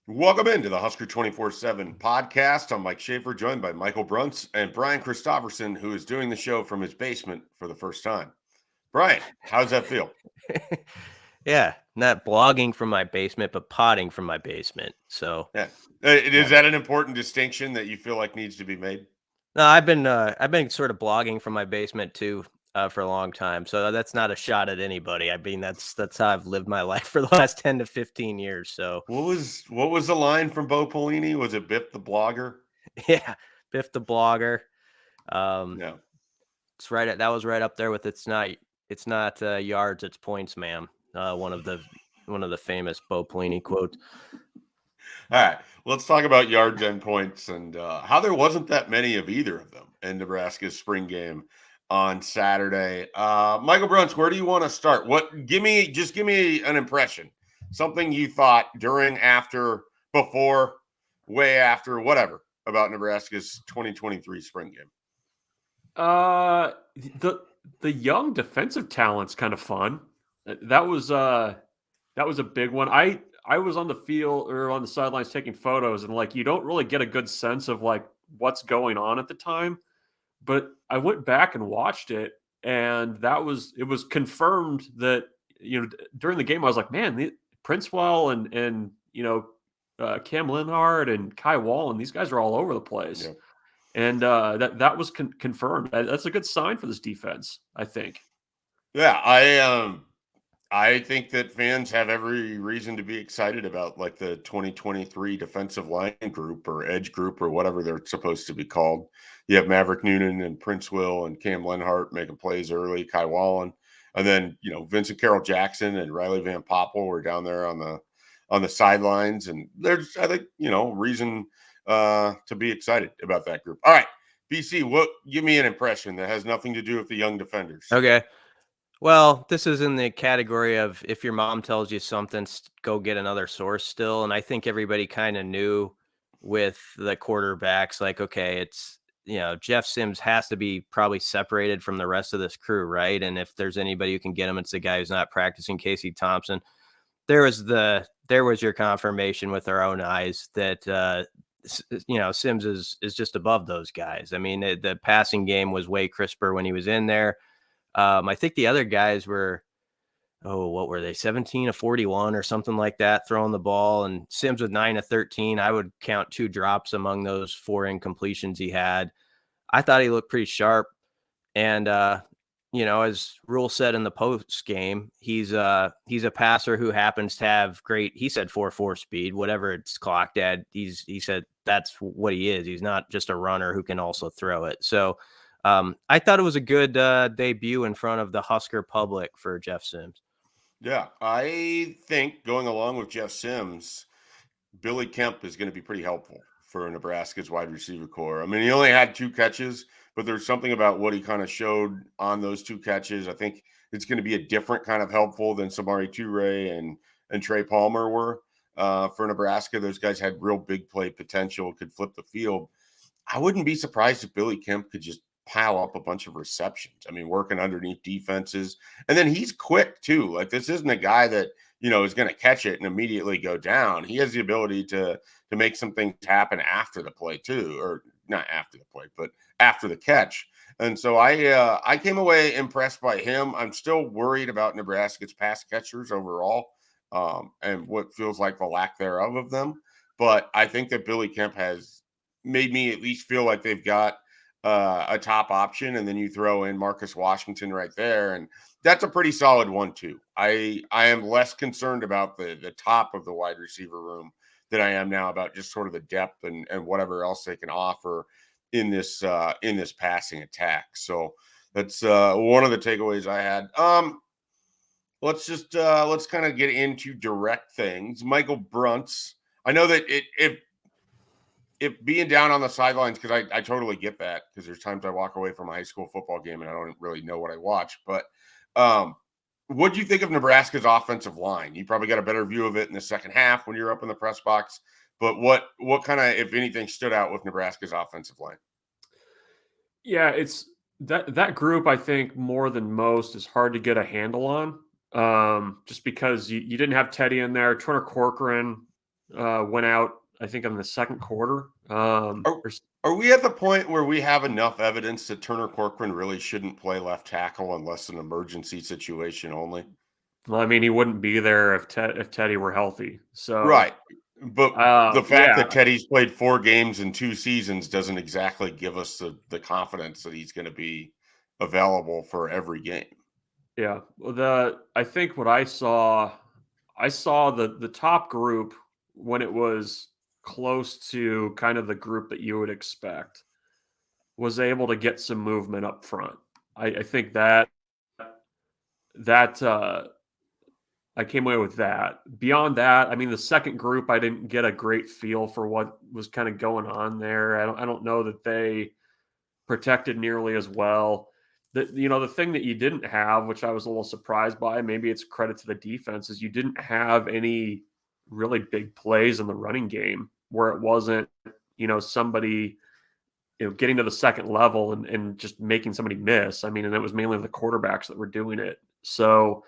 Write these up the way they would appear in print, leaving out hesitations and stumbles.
Welcome into the Husker247 Podcast. I'm Mike Schaefer, joined by Michael Bruntz and Brian Christopherson, who is doing the show from his basement for the first time. Brian, how does that feel? Yeah, not blogging from my basement, but potting from my basement. So, Yeah. Is that an important distinction that you feel like needs to be made? no, I've been sort of blogging from my basement too for a long time. So that's not a shot at anybody. I mean, that's how I've lived my life for the last 10 to 15 years. So, What was the line from Bo Pelini? Was it Biff the blogger? yeah, Biff the blogger. Yeah. It's right. That was right up there with it's not yards, it's points, ma'am. One of the famous Bo Pelini quotes. All right, let's talk about yards and points and how there wasn't that many of either of them in Nebraska's spring game on Saturday. Michael Bruntz, where do you want to start? Give me an impression, something you thought during, after, before, way after, whatever about Nebraska's 2023 spring game. The young defensive talent's kind of fun. That was a big one. I was on the field or on the sidelines taking photos, and you don't really get a good sense of what's going on at the time. But I went back and watched it, and it was confirmed that during the game I was like, man, Princewell and Cam Linhart and Kai Wallen, these guys are all over the place. Yeah. And that was confirmed. That's a good sign for this defense, I think. Yeah, I think that fans have every reason to be excited about the 2023 defensive line group or edge group or whatever they're supposed to be called. You have Maverick Noonan and Princewell and Cam Linhart making plays early, Kai Wallen, and then Vincent Carroll Jackson and Riley Van Poppel were down there on the sidelines, and there's, I think, reason to be excited about that group. All right, BC, give me an impression that has nothing to do with the young defenders. Okay. Well, this is in the category of if your mom tells you something, go get another source still. And I think everybody kind of knew with the quarterbacks, okay, it's, Jeff Sims has to be probably separated from the rest of this crew, right? And if there's anybody who can get him, it's the guy who's not practicing, Casey Thompson. There was your confirmation with our own eyes that, Sims is just above those guys. I mean, the passing game was way crisper when he was in there. I think the other guys were, what were they, 17 of 41 or something like that, throwing the ball. And Sims with 9 of 13. I would count 2 drops among those 4 incompletions he had. I thought he looked pretty sharp. And, as Rule said in the post game, he's a passer who happens to have great, he said 4.4 speed, whatever it's clocked at. He said that's what he is. He's not just a runner who can also throw it. So, I thought it was a good debut in front of the Husker public for Jeff Sims. Yeah, I think going along with Jeff Sims, Billy Kemp is going to be pretty helpful for Nebraska's wide receiver core. I mean, he only had 2 catches, but there's something about what he kind of showed on those 2 catches. I think it's going to be a different kind of helpful than Samari Toure and Trey Palmer were for Nebraska. Those guys had real big play potential, could flip the field. I wouldn't be surprised if Billy Kemp could just pile up a bunch of receptions. I mean, working underneath defenses. And then he's quick too. This isn't a guy that, is going to catch it and immediately go down. He has the ability to make some things happen after the play too, or not after the play, but after the catch. And so I came away impressed by him. I'm still worried about Nebraska's pass catchers overall and what feels like the lack thereof of them. But I think that Billy Kemp has made me at least feel like they've got a top option, and then you throw in Marcus Washington right there, and that's a pretty solid 1-2. I am less concerned about the top of the wide receiver room than I am now about just sort of the depth and whatever else they can offer in this passing attack. So that's one of the takeaways I had. Let's kind of get into direct things. Michael Bruntz, I know that if being down on the sidelines, because I totally get that, because there's times I walk away from a high school football game and I don't really know what I watch. But what do you think of Nebraska's offensive line? You probably got a better view of it in the second half when you're up in the press box. But what kind of, if anything, stood out with Nebraska's offensive line? Yeah, it's that group, I think, more than most, is hard to get a handle on, just because you didn't have Teddy in there. Turner Corcoran went out, I think, in the second quarter. Are we at the point where we have enough evidence that Turner Corcoran really shouldn't play left tackle unless an emergency situation only? Well, I mean, he wouldn't be there if Teddy were healthy. So Right. But the fact yeah. that Teddy's played 4 games in 2 seasons doesn't exactly give us the confidence that he's going to be available for every game. Yeah. Well, I think what I saw the top group when it was close to kind of the group that you would expect was able to get some movement up front. I think that I came away with that. Beyond that, I mean, the second group, I didn't get a great feel for what was kind of going on there. I don't know that they protected nearly as well. The thing that you didn't have, which I was a little surprised by, maybe it's credit to the defense, is you didn't have any really big plays in the running game where it wasn't, somebody, getting to the second level and just making somebody miss. I mean, and it was mainly the quarterbacks that were doing it. So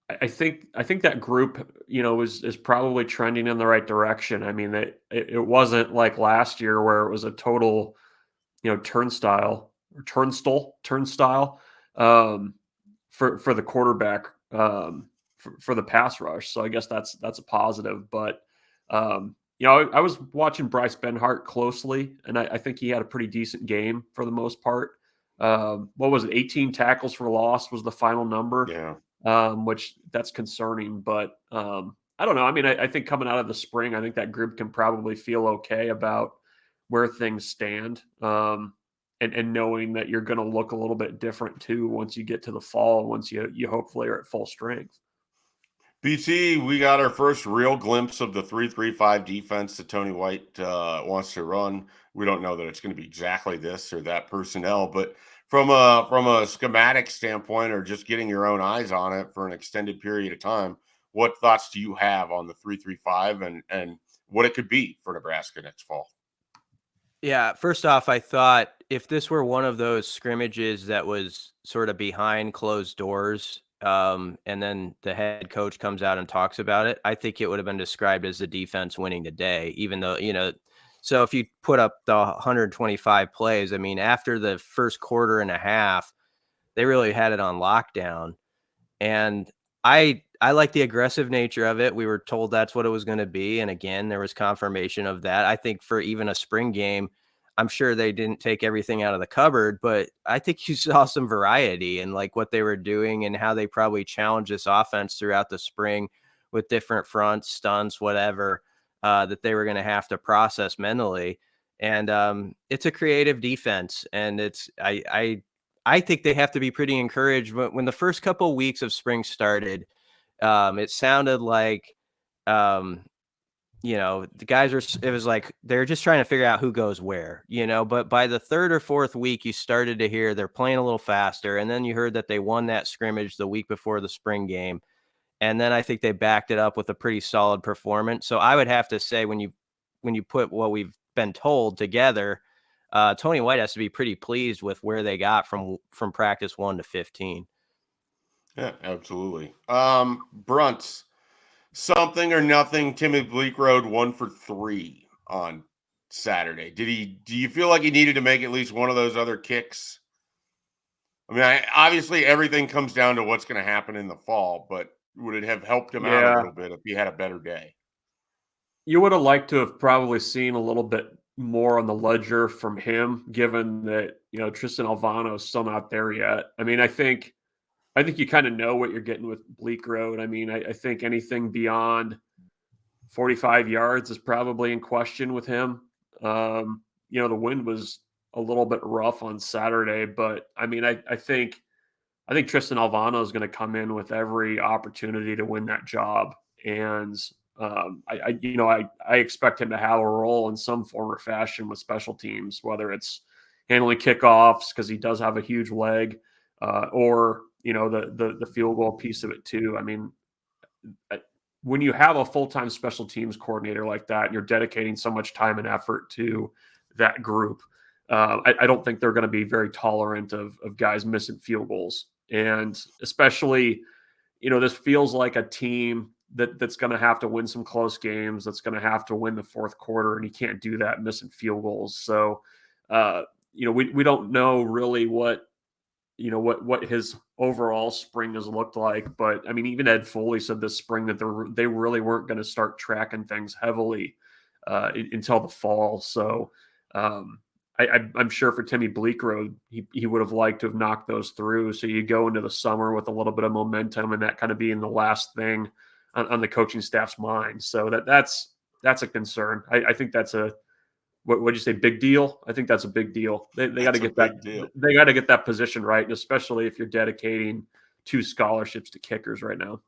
I think that group, is probably trending in the right direction. I mean, it wasn't like last year where it was a total, turnstile for the quarterback for the pass rush. So I guess that's a positive. But I was watching Bryce Benhart closely, and I think he had a pretty decent game for the most part. What was it? 18 tackles for loss was the final number. Yeah. Which that's concerning, but I don't know. I mean, I think coming out of the spring, I think that group can probably feel okay about where things stand, and knowing that you're going to look a little bit different too once you get to the fall, once you hopefully are at full strength. BT, we got our first real glimpse of the 3-3-5 defense that Tony White wants to run. We don't know that it's going to be exactly this or that personnel, but from a schematic standpoint, or just getting your own eyes on it for an extended period of time, what thoughts do you have on the 3-3-5 and what it could be for Nebraska next fall? Yeah, first off, I thought if this were one of those scrimmages that was sort of behind closed doors, and then the head coach comes out and talks about it, I think it would have been described as the defense winning the day, even though, so if you put up the 125 plays, I mean, after the first quarter and a half, they really had it on lockdown. And I like the aggressive nature of it. We were told that's what it was going to be. And again, there was confirmation of that. I think for even a spring game, I'm sure they didn't take everything out of the cupboard, but I think you saw some variety in like what they were doing and how they probably challenged this offense throughout the spring with different fronts, stunts, whatever, that they were going to have to process mentally. And it's a creative defense. And I think they have to be pretty encouraged. When the first couple of weeks of spring started, it sounded like, the guys it was like they're just trying to figure out who goes where, but by the third or fourth week, you started to hear they're playing a little faster. And then you heard that they won that scrimmage the week before the spring game. And then I think they backed it up with a pretty solid performance. So I would have to say when you put what we've been told together, Tony White has to be pretty pleased with where they got from practice 1 to 15. Yeah, absolutely. Bruntz, something or nothing. Timmy Bleekrode 1 for 3 on Saturday. Do you feel like he needed to make at least one of those other kicks? I mean, obviously everything comes down to what's going to happen in the fall, but would it have helped him out a little bit if he had a better day? You would have liked to have probably seen a little bit more on the ledger from him, given that, Tristan Alvano is still not there yet. I mean, I think you kind of know what you're getting with Bleekrode. I mean, I think anything beyond 45 yards is probably in question with him. The wind was a little bit rough on Saturday, but I mean, I think Tristan Alvano is going to come in with every opportunity to win that job. And I expect him to have a role in some form or fashion with special teams, whether it's handling kickoffs because he does have a huge leg, or the field goal piece of it too. I mean, when you have a full-time special teams coordinator like that, and you're dedicating so much time and effort to that group, I don't think they're going to be very tolerant of guys missing field goals. And especially, this feels like a team that's going to have to win some close games. That's going to have to win the fourth quarter, and he can't do that missing field goals. So, we don't know really what his overall spring has looked like. But I mean, even Ed Foley said this spring that they really weren't going to start tracking things heavily until the fall. So I'm sure for Timmy Bleekrode, he would have liked to have knocked those through. So you go into the summer with a little bit of momentum, and that kind of being the last thing on the coaching staff's mind. So that's a concern. I think that's what'd you say? Big deal? I think that's a big deal. They got to get that deal. They got to get that position right, and especially if you're dedicating 2 scholarships to kickers right now.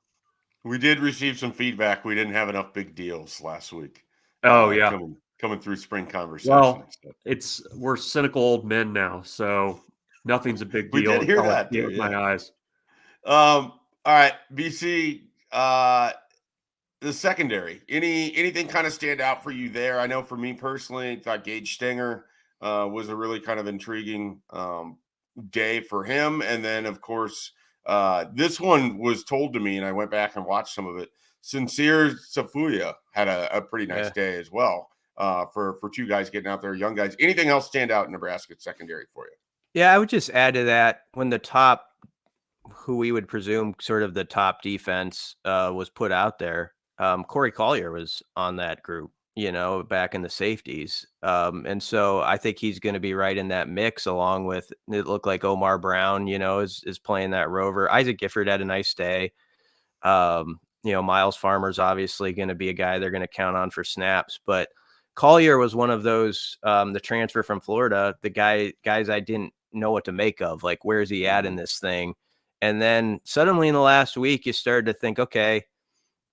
We did receive some feedback. We didn't have enough big deals last week. Oh yeah, coming through spring conversation. Well, we're cynical old men now, so nothing's a big deal. We did hear that with my eyes. All right, BC. The secondary. Anything kind of stand out for you there? I know for me personally, I thought Gage Stenger was a really kind of intriguing day for him. And then, of course, this one was told to me, and I went back and watched some of it. Sincere Safuya had a pretty nice day as well for 2 guys getting out there, young guys. Anything else stand out in Nebraska secondary for you? Yeah, I would just add to that when the top, who we would presume sort of the top defense was put out there. Corey Collier was on that group, back in the safeties. And so I think he's going to be right in that mix, along with, it looked like Omar Brown, is playing that rover. Isaac Gifford had a nice day. Miles Farmer's obviously going to be a guy they're going to count on for snaps, but Collier was one of those, the transfer from Florida, the guys I didn't know what to make of, like, where's he at in this thing? And then suddenly in the last week, you started to think, okay,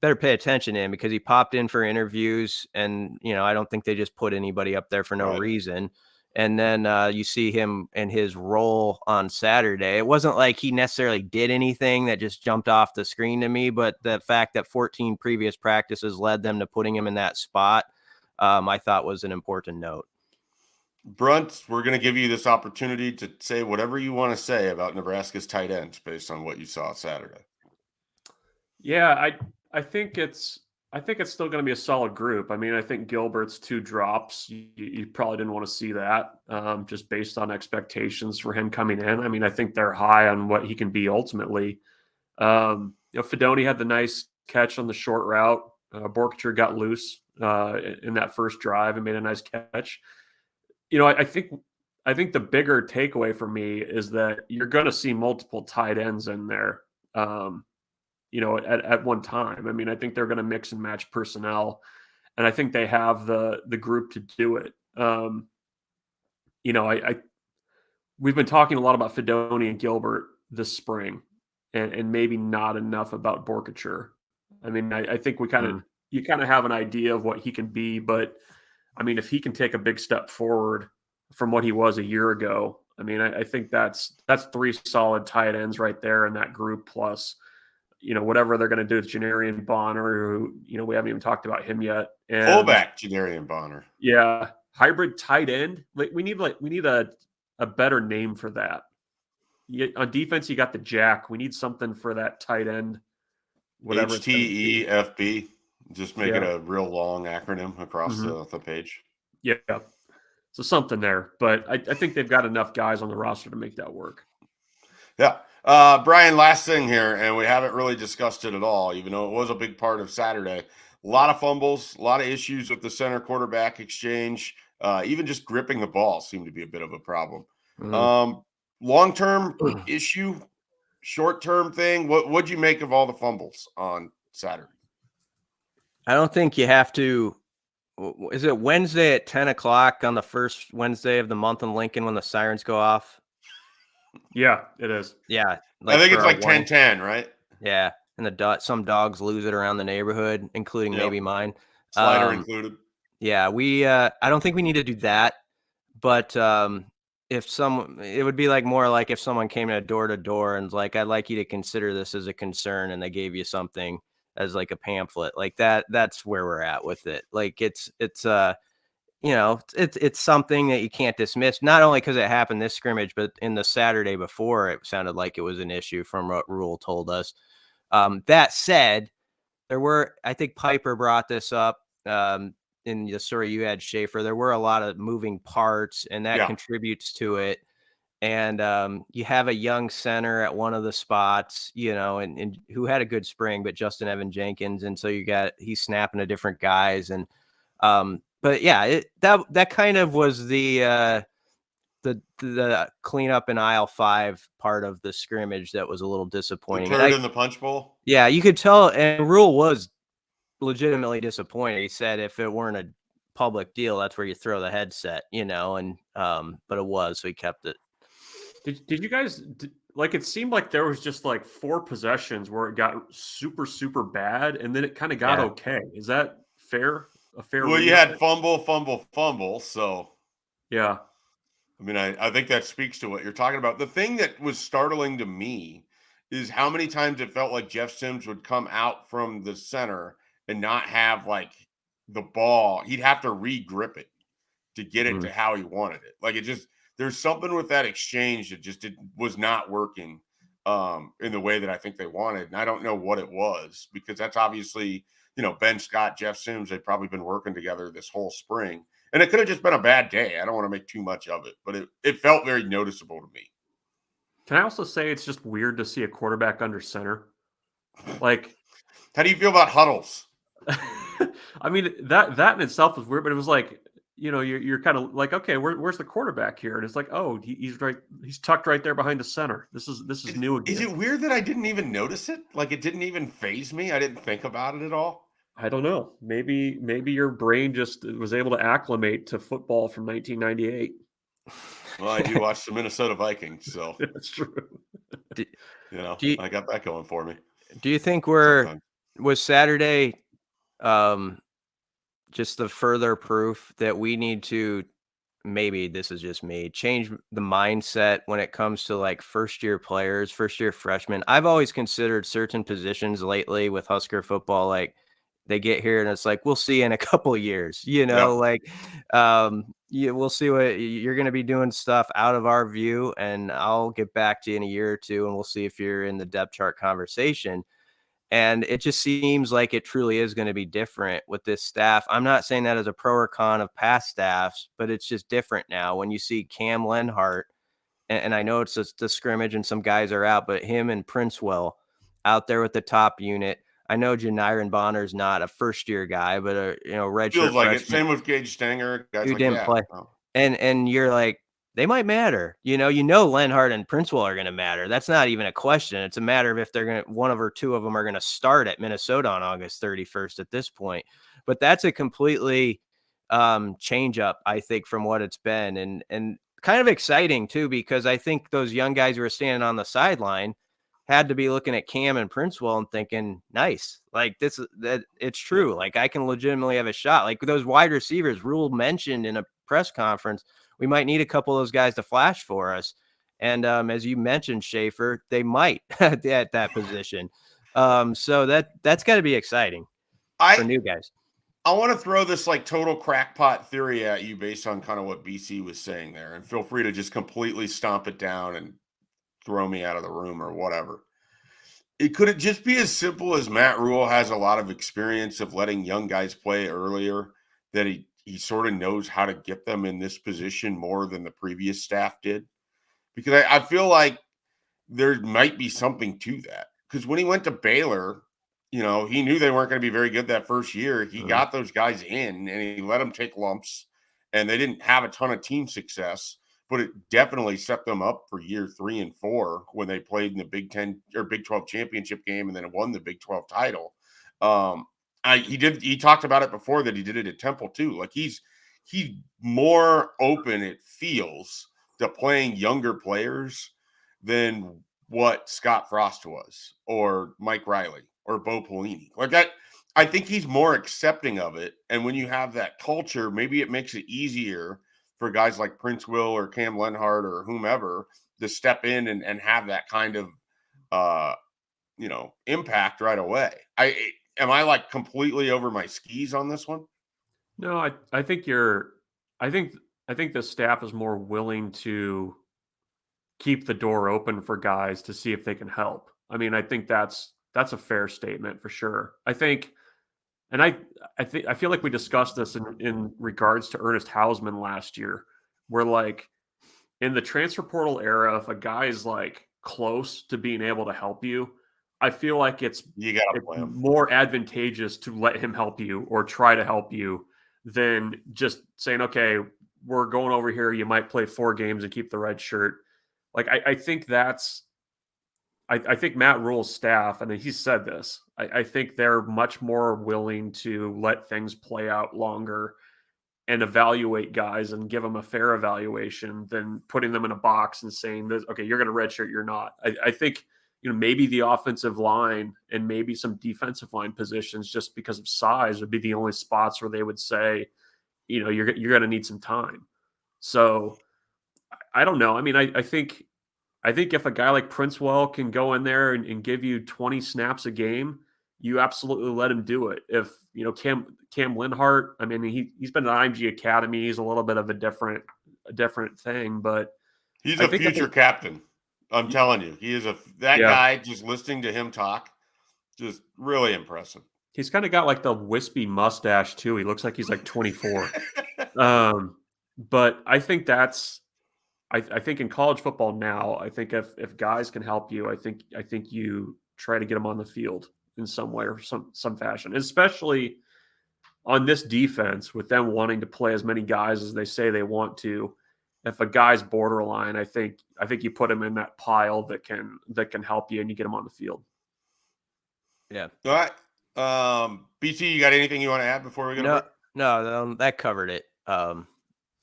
better pay attention to him, because he popped in for interviews, and I don't think they just put anybody up there for no reason. And then you see him in his role on Saturday. It wasn't like he necessarily did anything that just jumped off the screen to me, but the fact that 14 previous practices led them to putting him in that spot, I thought was an important note. Bruntz, we're going to give you this opportunity to say whatever you want to say about Nebraska's tight ends based on what you saw Saturday. Yeah, I think it's still going to be a solid group. I mean, I think Gilbert's 2 drops, you probably didn't want to see that, just based on expectations for him coming in. I mean, I think they're high on what he can be ultimately. Fedoni had the nice catch on the short route. Borkature got loose in that first drive and made a nice catch. I think the bigger takeaway for me is that you're going to see multiple tight ends in there. At one time. I mean, I think they're going to mix and match personnel, and I think they have the group to do it. We've been talking a lot about Fedoni and Gilbert this spring, and maybe not enough about Borkature. I mean, I think you kind of have an idea of what he can be, but I mean, if he can take a big step forward from what he was a year ago, I mean, I think that's 3 solid tight ends right there in that group, plus whatever they're going to do with Janarian Bonner, who, we haven't even talked about him yet. And fullback Janarian Bonner. Yeah. Hybrid tight end. We need a better name for that. On defense, you got the Jack. We need something for that tight end. Whatever. HTEFB. Just make it a real long acronym across the page. Yeah. So something there, but I think they've got enough guys on the roster to make that work. Yeah. Brian, last thing here, and we haven't really discussed it at all, even though it was a big part of Saturday. A lot of fumbles, a lot of issues with the center quarterback exchange. Even just gripping the ball seemed to be a bit of a problem. Long-term issue, short-term thing. What'd you make of all the fumbles on Saturday? I don't think you have to. Is it Wednesday at 10 o'clock on the first Wednesday of the month in Lincoln when the sirens go off? Yeah, it is. Yeah. I think it's like 10:10, right? Yeah. And some dogs lose it around the neighborhood, including maybe mine. Slider included. Yeah. I don't think we need to do that, but it would be more like if someone came door to door and was like, I'd like you to consider this as a concern, and they gave you something as like a pamphlet like that. That's where we're at with it. Like it's something that you can't dismiss, not only because it happened this scrimmage, but in the Saturday before, it sounded like it was an issue from what Rule told us. That said, I think Piper brought this up in the story you had, Schaefer. There were a lot of moving parts, and that contributes to it. And you have a young center at one of the spots, and who had a good spring, but Justin Evan Jenkins. And so he's snapping to different guys. And but yeah, that kind of was the cleanup in aisle 5 part of the scrimmage that was a little disappointing. The turd in the punch bowl. Yeah, you could tell, and Rule was legitimately disappointed. He said if it weren't a public deal, that's where you throw the headset, and but it was, so he kept it. Did you guys it seemed like there was just like 4 possessions where it got super, super bad, and then it kind of got okay. Is that fair? Well, you had fumble. So yeah. I mean, I think that speaks to what you're talking about. The thing that was startling to me is how many times it felt like Jeff Sims would come out from the center and not have like the ball. He'd have to re-grip it to get it to how he wanted it. Like there's something with that exchange that was not working in the way that I think they wanted. And I don't know what it was, because that's obviously, Ben Scott, Jeff Sims, they've probably been working together this whole spring. And it could have just been a bad day. I don't want to make too much of it, but it felt very noticeable to me. Can I also say it's just weird to see a quarterback under center? Like, how do you feel about huddles? I mean, that in itself was weird, but it was like, you're kind of like, okay, where's the quarterback here? And it's like, oh, he's tucked right there behind the center. This is new again. Is it weird that I didn't even notice it? Like, it didn't even faze me? I didn't think about it at all? I don't know. Maybe your brain just was able to acclimate to football from 1998. Well, I do watch the Minnesota Vikings, so that's true. I got that going for me. Do you think was Saturday just the further proof that we need to, maybe this is just me, change the mindset when it comes to like first-year players, first-year freshmen? I've always considered certain positions lately with Husker football, like, they get here and it's like, we'll see in a couple of years, we'll see what you're going to be doing, stuff out of our view, and I'll get back to you in a year or two, and we'll see if you're in the depth chart conversation. And it just seems like it truly is going to be different with this staff. I'm not saying that as a pro or con of past staffs, but it's just different now when you see Cam Lenhart, and I know it's the scrimmage and some guys are out, but him and Princewell out there with the top unit. I know Janiron Bonner's not a first-year guy, but a redshirt feels like freshman. it. Same with Gage Stanger, guys who like didn't that. play, and you're like, they might matter. Lenhart and Princewell are going to matter. That's not even a question. It's a matter of if they're going to, one of or two of them are going to start at Minnesota on August 31st at this point. But that's a completely change up, I think, from what it's been, and kind of exciting too, because I think those young guys who are standing on the sideline had to be looking at Cam and Princewell and thinking, nice, like that it's true. Like, I can legitimately have a shot. Like those wide receivers, Rule mentioned in a press conference, we might need a couple of those guys to flash for us. And as you mentioned, Schaefer, they might at that position. So that's got to be exciting for new guys. I want to throw this like total crackpot theory at you based on kind of what BC was saying there, and feel free to just completely stomp it down and throw me out of the room or whatever. Could it just be as simple as Matt Rule has a lot of experience of letting young guys play earlier, that he sort of knows how to get them in this position more than the previous staff did? Because I feel like there might be something to that. Because when he went to Baylor, he knew they weren't going to be very good that first year. He got those guys in and he let them take lumps, and they didn't have a ton of team success, but it definitely set them up for year 3 and 4 when they played in the Big 10 or Big 12 championship game and then won the Big 12 title. He talked about it before that he did it at Temple too. Like he's more open, it feels, to playing younger players than what Scott Frost was, or Mike Riley, or Bo Pelini. Like that, I think he's more accepting of it. And when you have that culture, maybe it makes it easier for guys like Princewell or Cam Lenhart or whomever to step in and have that kind of impact right away. Am I like completely over my skis on this one? No, I think the staff is more willing to keep the door open for guys to see if they can help. I mean, I think that's That's a fair statement for sure. I think, and I feel like we discussed this in regards to Ernest Hausman last year, where like in the transfer portal era, if a guy is like close to being able to help you, I feel like it's more advantageous to let him help you or try to help you than just saying, okay, we're going over here. You might play 4 games and keep the red shirt. Like, I think I think Matt Rule's staff, and he said this, I think they're much more willing to let things play out longer and evaluate guys and give them a fair evaluation than putting them in a box and saying, okay, you're going to redshirt, you're not. I think, maybe the offensive line and maybe some defensive line positions, just because of size, would be the only spots where they would say, you're going to need some time. So I don't know. I mean, I think if a guy like Princewell can go in there and give you 20 snaps a game, you absolutely let him do it. If, Cam Linhart, I mean, he's been at IMG Academy. He's a little bit of a different thing, but he's a future captain. I'm telling you, he is guy. Just listening to him talk, just really impressive. He's kind of got like the wispy mustache too. He looks like he's like 24. But I think I think in college football now, I think if guys can help you, I think you try to get them on the field in some way or some fashion, especially on this defense with them wanting to play as many guys as they say they want to. If a guy's borderline, I think you put him in that pile that can help you and you get him on the field. Yeah. All right. BT, you got anything you want to add before we go? No, that covered it.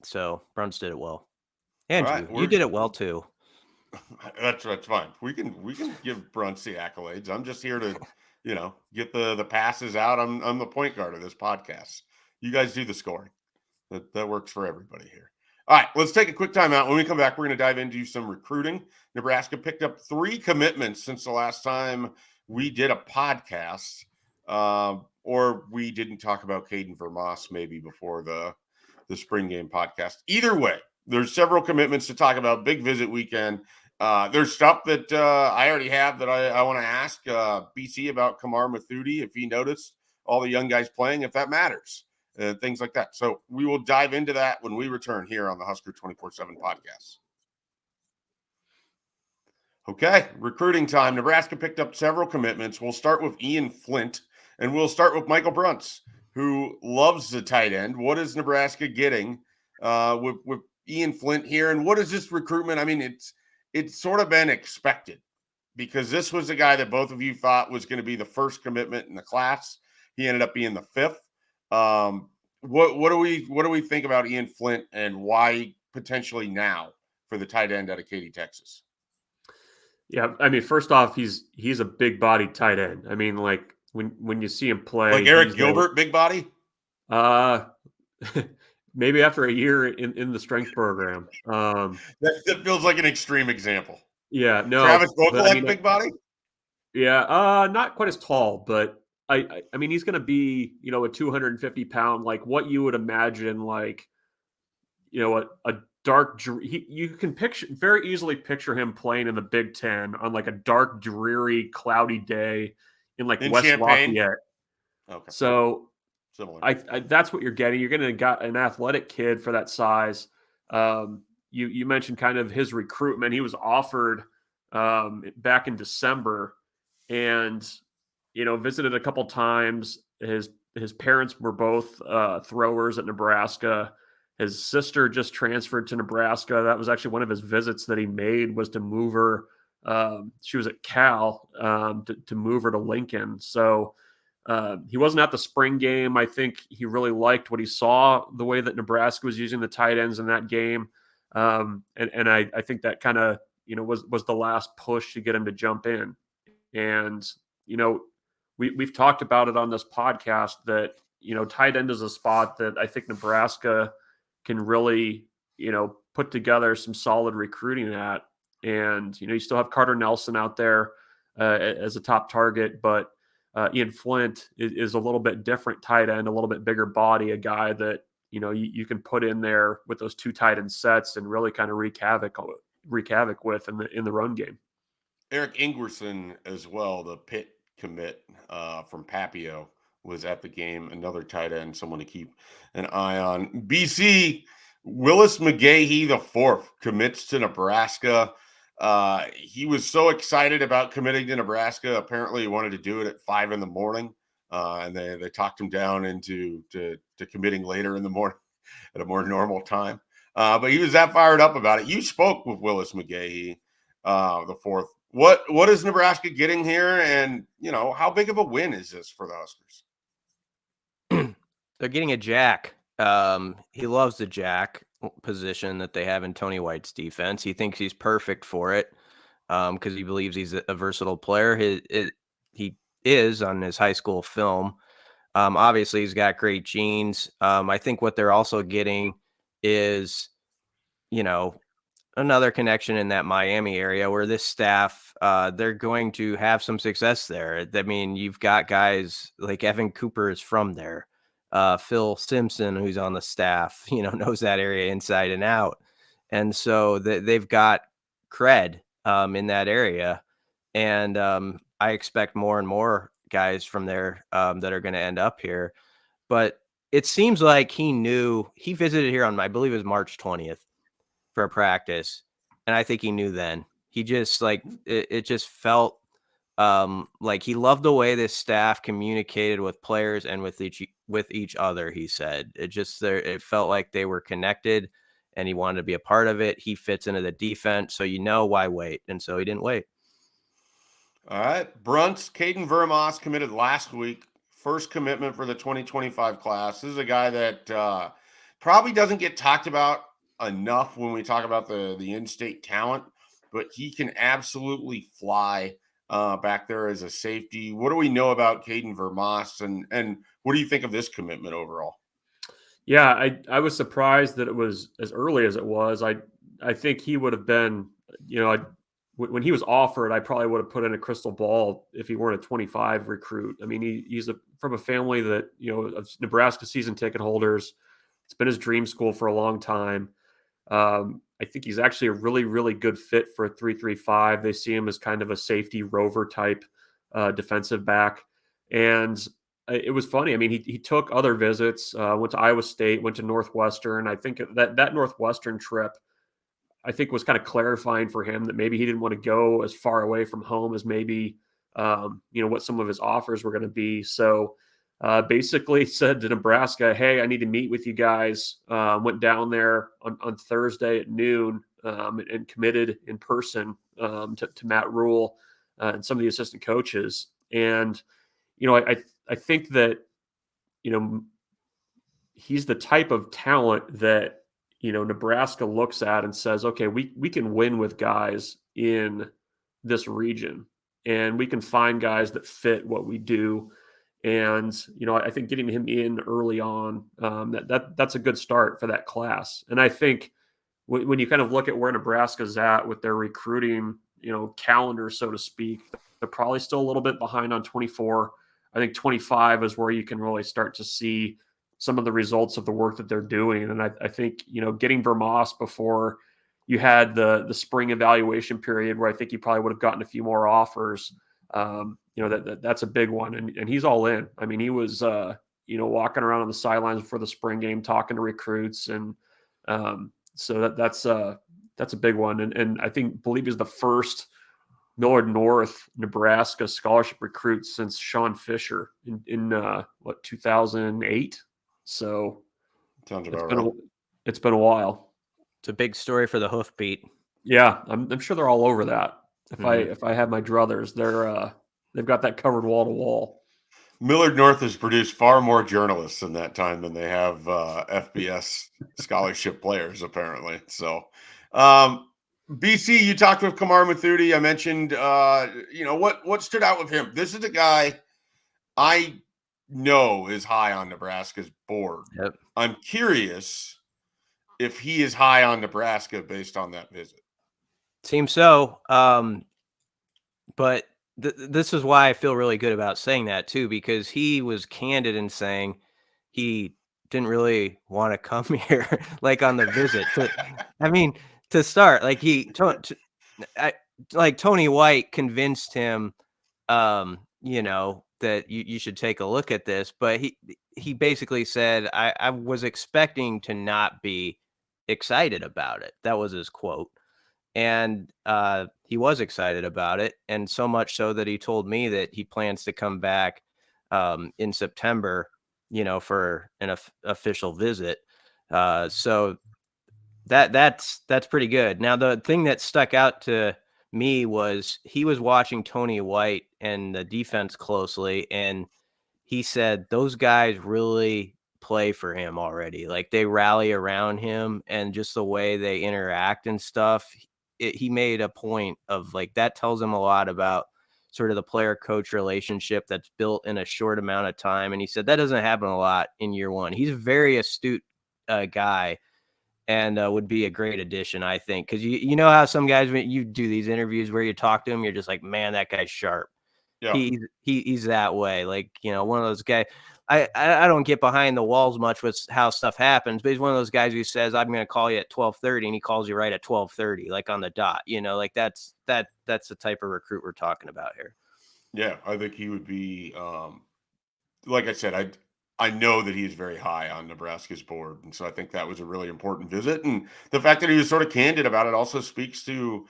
So Bruntz did it well. Andrew, right, you did it well too. That's fine. We can give Bruntz the accolades. I'm just here to, get the passes out. I'm the point guard of this podcast. You guys do the scoring. That works for everybody here. All right, let's take a quick time out. When we come back, we're going to dive into some recruiting. Nebraska picked up 3 commitments since the last time we did a podcast, or we didn't talk about Caden VerMaas maybe before the spring game podcast. Either way, there's several commitments to talk about. Big visit weekend. There's stuff that I already have that I want to ask BC about Kamar Mathudi, if he noticed all the young guys playing, if that matters, things like that. So we will dive into that when we return here on the Husker247 Podcast. Okay, recruiting time. Nebraska picked up several commitments. We'll start with Ian Flynt, and we'll start with Michael Bruntz, who loves the tight end. What is Nebraska getting with Ian Flynt here, and what is this recruitment? I mean, it's sort of been expected because this was a guy that both of you thought was going to be the first commitment in the class. He ended up being the 5th. What do we think about Ian Flynt and why potentially now for the tight end out of Katy, Texas? Yeah, I mean, first off, he's a big body tight end. I mean, like when you see him play, like Eric Gilbert, big body. Maybe after a year in the strength program. That feels like an extreme example. Yeah, no. Travis Vokolek, big body? Yeah, not quite as tall, but I mean, he's going to be, a 250-pound, like what you would imagine, like, a dark, you can very easily picture him playing in the Big Ten on like a dark, dreary, cloudy day in West Champaign? Lafayette. Okay. So similar. That's what you're getting. You're going to get an athletic kid for that size. You mentioned kind of his recruitment. He was offered back in December and, visited a couple times. His parents were both throwers at Nebraska. His sister just transferred to Nebraska. That was actually one of his visits that he made, was to move her. She was at Cal to move her to Lincoln. So he wasn't at the spring game. I think he really liked what he saw, the way that Nebraska was using the tight ends in that game. And I think that kind of, was the last push to get him to jump in. And, we've talked about it on this podcast that, tight end is a spot that I think Nebraska can really, put together some solid recruiting at. And, you still have Carter Nelson out there as a top target, but Ian Flynt is a little bit different tight end, a little bit bigger body, a guy that, you can put in there with those 2 tight end sets and really kind of wreak havoc with in the run game. Eric Ingwerson as well, the Pitt commit from Papio was at the game. Another tight end, someone to keep an eye on. BC, Willis McGahee the fourth commits to Nebraska. He was so excited about committing to Nebraska. Apparently, he wanted to do it at 5 a.m, and they talked him down into committing later in the morning at a more normal time. But he was that fired up about it. You spoke with Willis McGahee, the fourth. What is Nebraska getting here, and how big of a win is this for the Huskers? They're getting a jack. He loves the jack position that they have in Tony White's defense. He thinks he's perfect for it because he believes he's a versatile player. He is on his high school film. Obviously, he's got great genes. I think what they're also getting is, another connection in that Miami area where this staff, they're going to have some success there. I mean, you've got guys like Evan Cooper is from there. Phil Simpson, who's on the staff, knows that area inside and out. And so they've got cred in that area. And I expect more and more guys from there that are going to end up here. But it seems like he visited here on, I believe it was March 20th for a practice. And I think he knew then. He just it just felt like he loved the way this staff communicated with players and with each other. He said it felt like they were connected and he wanted to be a part of it. He fits into the defense. So why wait? And so he didn't wait. All right. Bruntz, Caden VerMaas committed last week. First commitment for the 2025 class. This is a guy that probably doesn't get talked about enough when we talk about the in-state talent, but he can absolutely fly back there as a safety. What do we know about Caden VerMaas, and what do you think of this commitment overall? Yeah, I was surprised that it was as early as it was. I think he would have been, when he was offered, I probably would have put in a crystal ball if he weren't a 25 recruit. I mean, he's from a family that, of Nebraska season ticket holders. It's been his dream school for a long time. I think he's actually a really, really good fit for a 3-3-5. They see him as kind of a safety rover type defensive back. And it was funny. I mean, he took other visits, went to Iowa State, went to Northwestern. I think that Northwestern trip, I think, was kind of clarifying for him that maybe he didn't want to go as far away from home as maybe, what some of his offers were going to be. So basically said to Nebraska, hey, I need to meet with you guys. Went down there on Thursday at noon and committed in person to Matt Rule and some of the assistant coaches. And, I think that, he's the type of talent that, Nebraska looks at and says, okay, we can win with guys in this region and we can find guys that fit what we do. And, I think getting him in early on, that's a good start for that class. And I think when you kind of look at where Nebraska's at with their recruiting, calendar, so to speak, they're probably still a little bit behind on 24. I think 25 is where you can really start to see some of the results of the work that they're doing. And I think, getting VerMaas before you had the spring evaluation period where I think you probably would have gotten a few more offers. That's a big one. And he's all in. I mean, he was, walking around on the sidelines before the spring game, talking to recruits. And so that's a big one. And I believe he's the first Millard North, Nebraska scholarship recruit since Sean Fisher in 2008. So sounds about right. It's been a while. It's a big story for the Hoofbeat. Yeah, I'm sure they're all over that. If I have my druthers, they've got that covered wall to wall. Millard North has produced far more journalists in that time than they have FBS scholarship players, apparently. So, BC, you talked with Kamar Mathudi. I mentioned, what stood out with him. This is a guy I know is high on Nebraska's board. Yep. I'm curious if he is high on Nebraska based on that visit. Seems so. But this is why I feel really good about saying that too, because he was candid in saying he didn't really want to come here, like on the visit. To start, like Tony White convinced him that you should take a look at this. But he basically said, I was expecting to not be excited about it. That was his quote. And he was excited about it. And so much so that he told me that he plans to come back in September, for an official visit. So that's pretty good. Now, the thing that stuck out to me was he was watching Tony White and the defense closely, and he said those guys really play for him already. Like, they rally around him, and just the way they interact and stuff. He made a point of, like, that tells him a lot about sort of the player coach relationship that's built in a short amount of time. And he said that doesn't happen a lot in year one. He's a very astute guy, and would be a great addition, I think. Because you know how some guys, when you do these interviews where you talk to him, you're just like, man, that guy's sharp. Yeah. He's that way. Like, one of those guys. I don't get behind the walls much with how stuff happens, but he's one of those guys who says, I'm going to call you at 12:30, and he calls you right at 12:30, like on the dot. Like that's the type of recruit we're talking about here. Yeah, I think he would be. Like I said, I know that he is very high on Nebraska's board, and so I think that was a really important visit. And the fact that he was sort of candid about it also speaks to,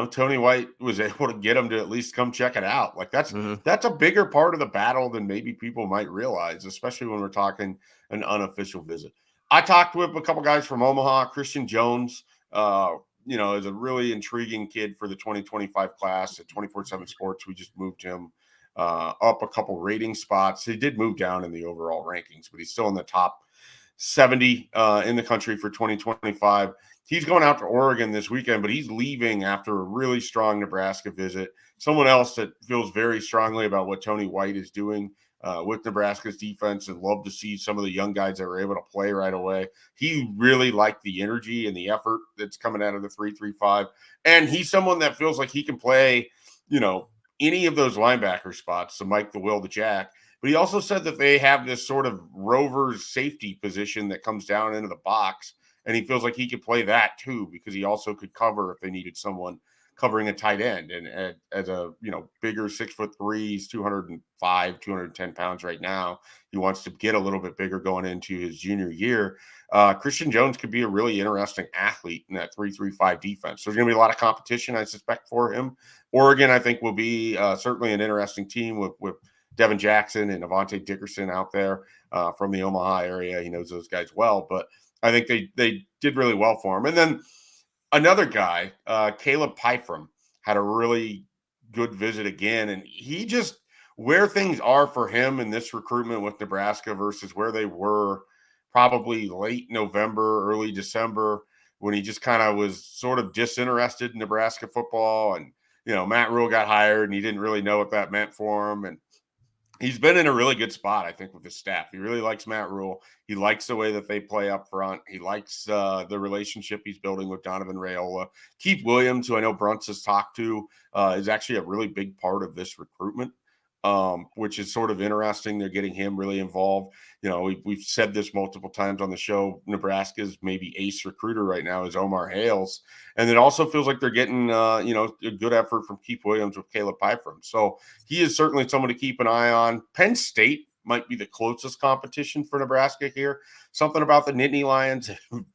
Tony White was able to get him to at least come check it out. Like, that's a bigger part of the battle than maybe people might realize, especially when we're talking an unofficial visit. I talked with a couple guys from Omaha. Christian Jones, is a really intriguing kid for the 2025 class at 247 Sports. We just moved him up a couple rating spots. He did move down in the overall rankings, but he's still in the top 70 in the country for 2025. He's going out to Oregon this weekend, but he's leaving after a really strong Nebraska visit. Someone else that feels very strongly about what Tony White is doing with Nebraska's defense, and love to see some of the young guys that were able to play right away. He really liked the energy and the effort that's coming out of the 3-3-5. And he's someone that feels like he can play, any of those linebacker spots, the Mike, the Will, the Jack. But he also said that they have this sort of rover's safety position that comes down into the box, and he feels like he could play that too, because he also could cover if they needed someone covering a tight end. And as a bigger 6'3", he's 205, 210 pounds right now. He wants to get a little bit bigger going into his junior year. Christian Jones could be a really interesting athlete in that 3-3-5 defense. So there's going to be a lot of competition, I suspect, for him. Oregon, I think, will be certainly an interesting team with Devin Jackson and Avante Dickerson out there from the Omaha area. He knows those guys well, but I think they did really well for him. And then another guy, Caleb Pyfrom, had a really good visit again. And he just, where things are for him in this recruitment with Nebraska versus where they were probably late November, early December, when he just kind of was sort of disinterested in Nebraska football. And, Matt Rule got hired, and he didn't really know what that meant for him. And he's been in a really good spot, I think, with his staff. He really likes Matt Rule. He likes the way that they play up front. He likes the relationship he's building with Donovan Raiola. Keith Williams, who I know Bruntz has talked to, is actually a really big part of this recruitment, which is sort of interesting. They're getting him really involved. We've said this multiple times on the show. Nebraska's maybe ace recruiter right now is Omar Hales. And it also feels like they're getting, a good effort from Keith Williams with Caleb Pyfrom. So he is certainly someone to keep an eye on. Penn State might be the closest competition for Nebraska here. Something about the Nittany Lions.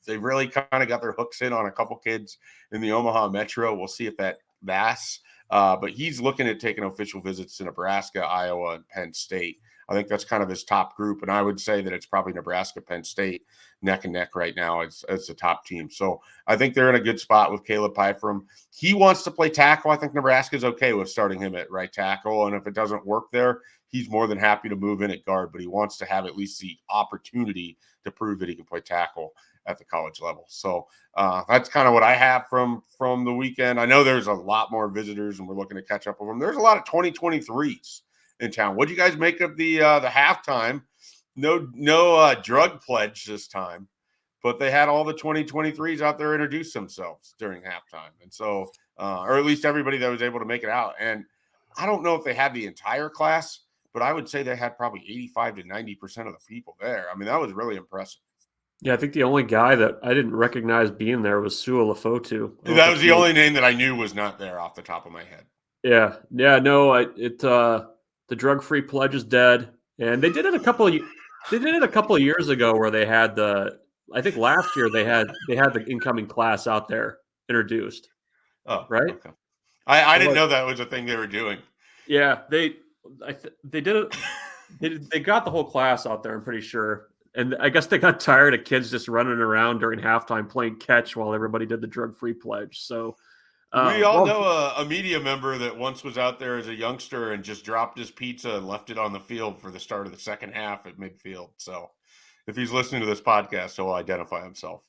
They really kind of got their hooks in on a couple kids in the Omaha Metro. We'll see if that lasts. But he's looking at taking official visits to Nebraska, Iowa, and Penn State. I think that's kind of his top group. And I would say that it's probably Nebraska, Penn State, neck and neck right now as the top team. So I think they're in a good spot with Caleb Pyfrom. He wants to play tackle. I think Nebraska's okay with starting him at right tackle. And if it doesn't work there, he's more than happy to move in at guard. But he wants to have at least the opportunity to prove that he can play tackle at the college level. So that's kind of what I have from the weekend. I know there's a lot more visitors, and we're looking to catch up with them. There's a lot of 2023s in town. What do you guys make of the halftime? No drug pledge this time, but they had all the 2023s out there introduce themselves during halftime. And so, or at least everybody that was able to make it out. And I don't know if they had the entire class, but I would say they had probably 85 to 90% of the people there. I mean, that was really impressive. Yeah, I think the only guy that I didn't recognize being there was Sua Lafotu. That was the only name that I knew was not there off the top of my head. Yeah, no, The drug-free pledge is dead, and they did it a couple of years ago where they had I think last year they had the incoming class out there introduced. Oh, right. Okay. I didn't know that was a thing they were doing. Yeah, they did it. They got the whole class out there, I'm pretty sure. And I guess they got tired of kids just running around during halftime playing catch while everybody did the drug-free pledge. So we all know a media member that once was out there as a youngster and just dropped his pizza and left it on the field for the start of the second half at midfield. So if he's listening to this podcast, he'll identify himself.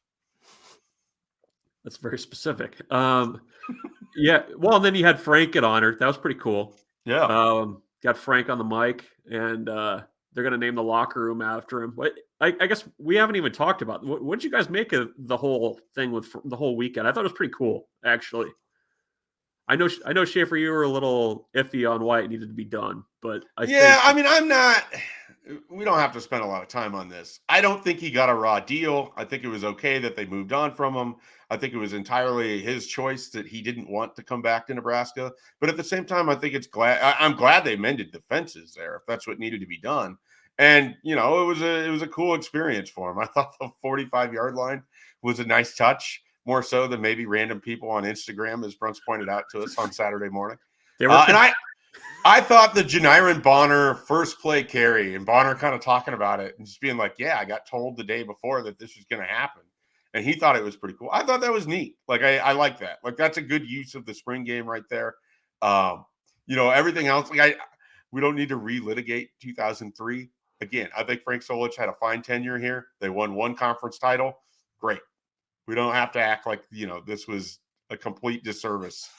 That's very specific. Yeah. Well, and then you had Frank get honored. That was pretty cool. Yeah. Got Frank on the mic, and they're going to name the locker room after him. But I guess we haven't even talked about what did you guys make of the whole thing with the whole weekend? I thought it was pretty cool, actually. I know, Schaefer, you were a little iffy on why it needed to be done, but I mean, I'm not. We don't have to spend a lot of time on this. I don't think he got a raw deal. I think it was okay that they moved on from him. I think it was entirely his choice that he didn't want to come back to Nebraska. But at the same time, I think I'm glad they mended the fences there if that's what needed to be done. And it was a cool experience for him. I thought the 45-yard line was a nice touch, more so than maybe random people on Instagram, as Bruntz pointed out to us on Saturday morning. And I thought the Janiran Bonner first play carry, and Bonner kind of talking about it and just being like, yeah, I got told the day before that this was going to happen. And he thought it was pretty cool. I thought that was neat. Like, I like that. Like, that's a good use of the spring game right there. Everything else, we don't need to relitigate 2003. Again, I think Frank Solich had a fine tenure here. They won one conference title. Great. We don't have to act like, this was a complete disservice.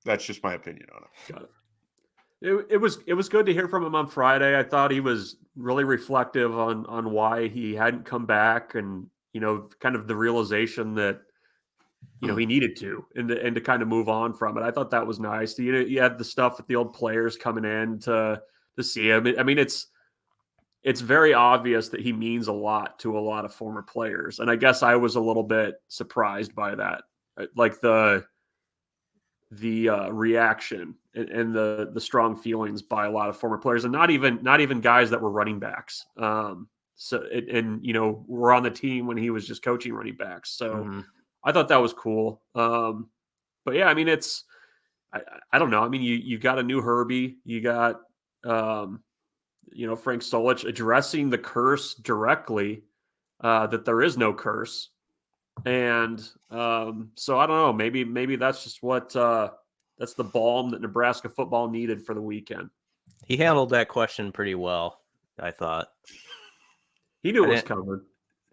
That's just my opinion on it. Got it. It was good to hear from him on Friday. I thought he was really reflective on why he hadn't come back, and kind of the realization that he needed to and to kind of move on from it. I thought that was nice. You had the stuff with the old players coming in to see him. I mean, it's very obvious that he means a lot to a lot of former players, and I guess I was a little bit surprised by that, like the reaction and the strong feelings by a lot of former players, and not even guys that were running backs. We're on the team when he was just coaching running backs. So I thought that was cool. But yeah, I mean, I don't know. I mean, you got a new Herbie, you got, Frank Solich addressing the curse directly, that there is no curse. And so I don't know, maybe that's just what, that's the balm that Nebraska football needed for the weekend. He handled that question pretty well, I thought. He knew it was covered.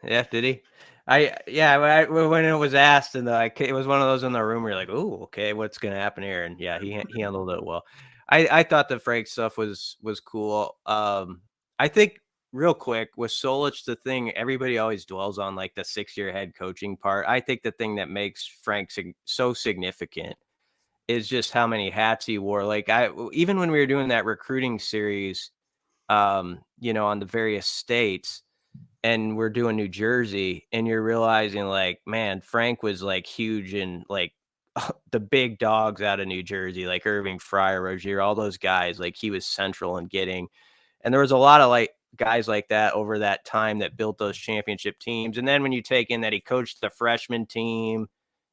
Yeah, did he? When it was asked, and it was one of those in the room where you're like, "Oh, okay, what's going to happen here?" And yeah, he handled it well. I thought the Frank stuff was cool. I think real quick with Solich, the thing everybody always dwells on, like the 6-year head coaching part. I think the thing that makes Frank so significant is just how many hats he wore. Like even when we were doing that recruiting series, on the various states. And we're doing New Jersey, and you're realizing, like, man, Frank was like huge in like the big dogs out of New Jersey, like Irving, Fryer, Rozier, all those guys. Like, he was central in getting, and there was a lot of like guys like that over that time that built those championship teams. And then when you take in that he coached the freshman team,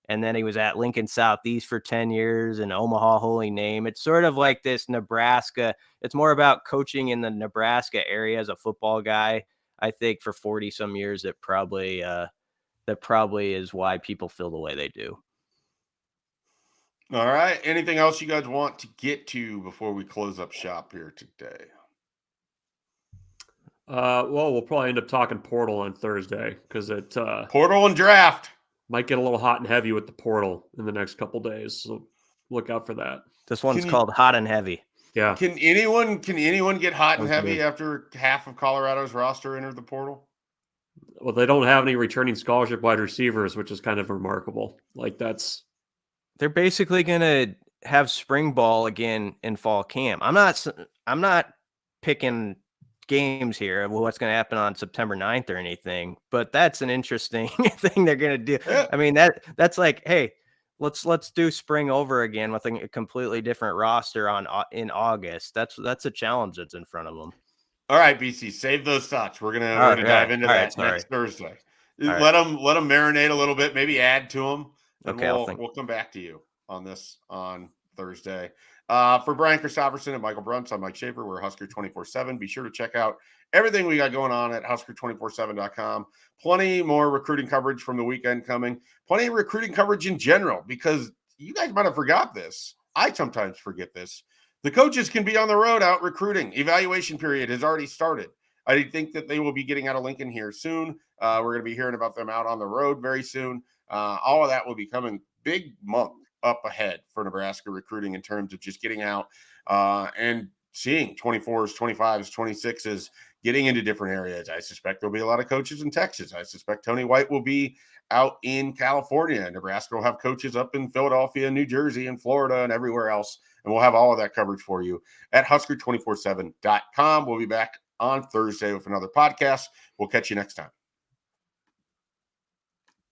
and then he was at Lincoln Southeast for 10 years and Omaha Holy Name. It's sort of like this Nebraska. It's more about coaching in the Nebraska area as a football guy. I think for 40 some years, that probably is why people feel the way they do. All right. Anything else you guys want to get to before we close up shop here today? Well, we'll probably end up talking portal on Thursday because it portal and draft might get a little hot and heavy with the portal in the next couple days. So look out for that. This one's called Hot and Heavy. Yeah. Can anyone get hot and heavy after half of Colorado's roster entered the portal? Well, they don't have any returning scholarship wide receivers, which is kind of remarkable. Like, they're basically going to have spring ball again in fall camp. I'm not picking games here of what's going to happen on September 9th or anything, but that's an interesting thing they're going to do. Yeah. I mean, that's like, hey, let's do spring over again with a completely different roster in August. That's a challenge that's in front of them. All right, BC, save those thoughts. We're gonna dive into that next Thursday. Let them marinate a little bit, maybe add to them, and we'll come back to you on this on Thursday. For Brian Christopherson and Michael Bruntz, I'm Mike Schaefer. We're Husker247. Be sure to check out everything we got going on at Husker247.com. Plenty more recruiting coverage from the weekend coming. Plenty of recruiting coverage in general, because you guys might have forgot this. I sometimes forget this. The coaches can be on the road out recruiting. Evaluation period has already started. I think that they will be getting out of Lincoln here soon. We're going to be hearing about them out on the road very soon. All of that will be coming big month up ahead for Nebraska recruiting in terms of just getting out and seeing 24s, 25s, 26s, getting into different areas. I suspect there'll be a lot of coaches in Texas. I suspect Tony White will be out in California. Nebraska will have coaches up in Philadelphia, New Jersey, and Florida, and everywhere else. And we'll have all of that coverage for you at Husker247.com. We'll be back on Thursday with another podcast. We'll catch you next time.